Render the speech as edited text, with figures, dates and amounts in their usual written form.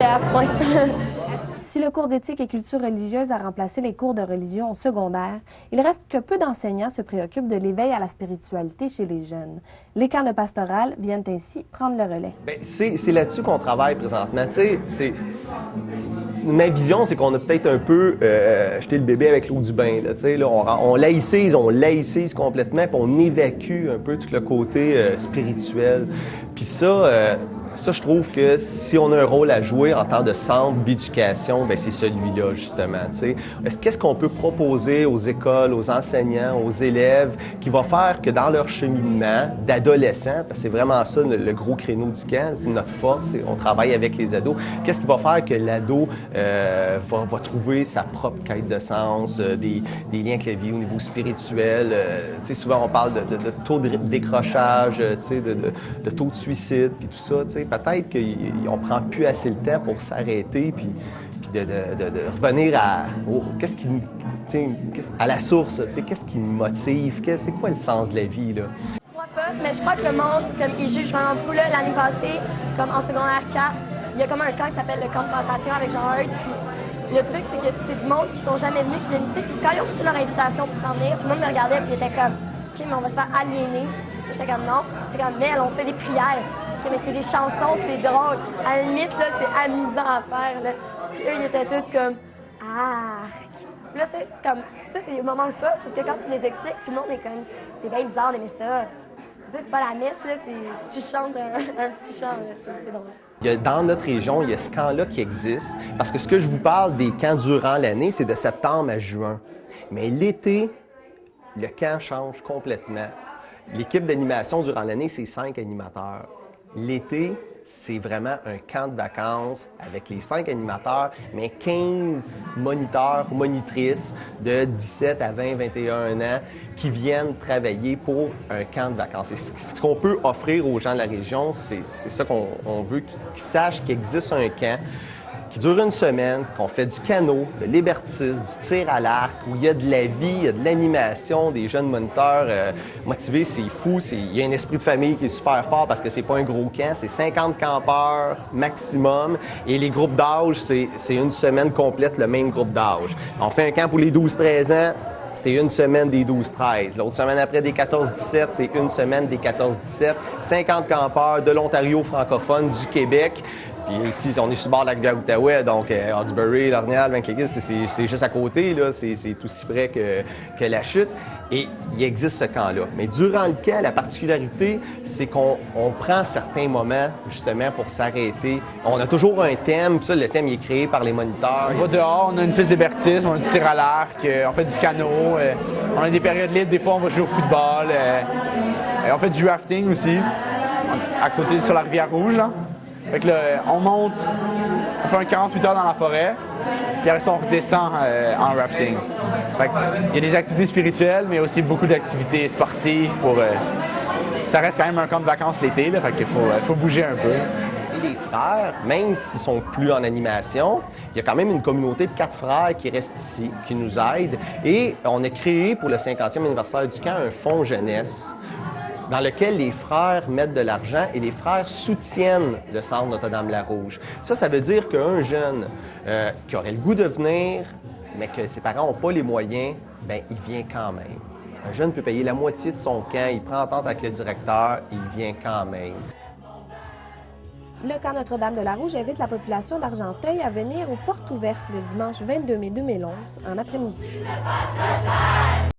à point. Si le cours d'éthique et culture religieuse a remplacé les cours de religion au secondaire, il reste que peu d'enseignants se préoccupent de l'éveil à la spiritualité chez les jeunes. Les camps de pastoral viennent ainsi prendre le relais. Bien, c'est là-dessus qu'on travaille présentement. Tu sais, ma vision, c'est qu'on a peut-être un peu jeté le bébé avec l'eau du bain. Là, tu sais, là, on laïcise complètement, puis on évacue un peu tout le côté spirituel. Puis ça, je trouve que si on a un rôle à jouer en tant de centre d'éducation, bien, c'est celui-là, justement. Tu sais. Qu'est-ce qu'on peut proposer aux écoles, aux enseignants, aux élèves, qui va faire que dans leur cheminement d'adolescents, parce que c'est vraiment ça le gros créneau du camp, c'est notre force, on travaille avec les ados, qu'est-ce qui va faire que l'ado va trouver sa propre quête de sens, des liens avec la vie au niveau spirituel. Tu sais, souvent, on parle de taux de décrochage, tu sais, de taux de suicide, puis tout ça, tu sais. Peut-être qu'on prend plus assez le temps pour s'arrêter puis de revenir à la source, qu'est-ce qui me motive, c'est quoi le sens de la vie, là? Je crois pas, mais je crois que le monde, comme il juge vraiment beaucoup, là, l'année passée, comme en secondaire 4, il y a comme un camp qui s'appelle le camp de passation avec Jean-Eudes, puis le truc, c'est que c'est du monde qui sont jamais venus, qui viennent ici, puis quand ils ont reçu leur invitation pour s'en venir, tout le monde me regardait, puis il était comme, OK, mais on va se faire aliéner. J'étais comme, non. J'étais comme, mais on fait des prières. Mais c'est des chansons, c'est drôle. À la limite, là, c'est amusant à faire. Là. Puis eux, ils étaient tous comme arc. Puis là, tu sais, comme, ça, c'est des moments de fun. Sauf que quand tu les expliques, tout le monde est comme, c'est bien bizarre d'aimer ça. Tu sais, c'est pas la messe, là, tu chantes un petit chant, là. C'est drôle. Dans notre région, il y a ce camp-là qui existe. Parce que ce que je vous parle des camps durant l'année, c'est de septembre à juin. Mais l'été, le camp change complètement. L'équipe d'animation durant l'année, c'est 5 animateurs. L'été, c'est vraiment un camp de vacances avec les 5 animateurs, mais 15 moniteurs ou monitrices de 17 à 20, 21 ans qui viennent travailler pour un camp de vacances. Et ce qu'on peut offrir aux gens de la région, c'est ça qu'on veut, qu'ils sachent qu'il existe un camp qui dure une semaine, qu'on fait du canot, de l'ébertisme, du tir à l'arc, où il y a de la vie, il y a de l'animation, des jeunes moniteurs motivés, c'est fou. Il y a un esprit de famille qui est super fort parce que c'est pas un gros camp, c'est 50 campeurs maximum. Et les groupes d'âge, c'est une semaine complète, le même groupe d'âge. On fait un camp pour les 12-13 ans, c'est une semaine des 12-13. L'autre semaine après des 14-17, c'est une semaine des 14-17. 50 campeurs de l'Ontario francophone, du Québec. Puis ici, on est sur le bord de la rivière-Outaouais, donc Hawkesbury, Lornial, Vankleigis, c'est juste à côté, là, c'est aussi près que la chute. Et il existe ce camp-là. Mais durant le camp, la particularité, c'est qu'on prend certains moments, justement, pour s'arrêter. On a toujours un thème, puis ça, le thème il est créé par les moniteurs. On va dehors, on a une piste d'hébertisme, on a du tir à l'arc, on fait du canot, on a des périodes libres, des fois on va jouer au football, on fait du rafting aussi, à côté, sur la rivière Rouge, là. Fait que là, on monte, on fait un 48 heures dans la forêt, puis après ça, on redescend en rafting. Fait que, il y a des activités spirituelles, mais aussi beaucoup d'activités sportives pour... ça reste quand même un camp de vacances l'été, là, fait qu'il faut bouger un peu. Et les frères, même s'ils sont plus en animation, il y a quand même une communauté de 4 frères qui restent ici, qui nous aident. Et on a créé pour le 50e anniversaire du camp un fonds jeunesse dans lequel les frères mettent de l'argent et les frères soutiennent le Centre Notre-Dame-la-Rouge. Ça veut dire qu'un jeune qui aurait le goût de venir, mais que ses parents n'ont pas les moyens, bien, il vient quand même. Un jeune peut payer la moitié de son camp, il prend entente avec le directeur, il vient quand même. Le camp Notre-Dame-de-la-Rouge invite la population d'Argenteuil à venir aux portes ouvertes le dimanche 22 mai 2011 en après-midi.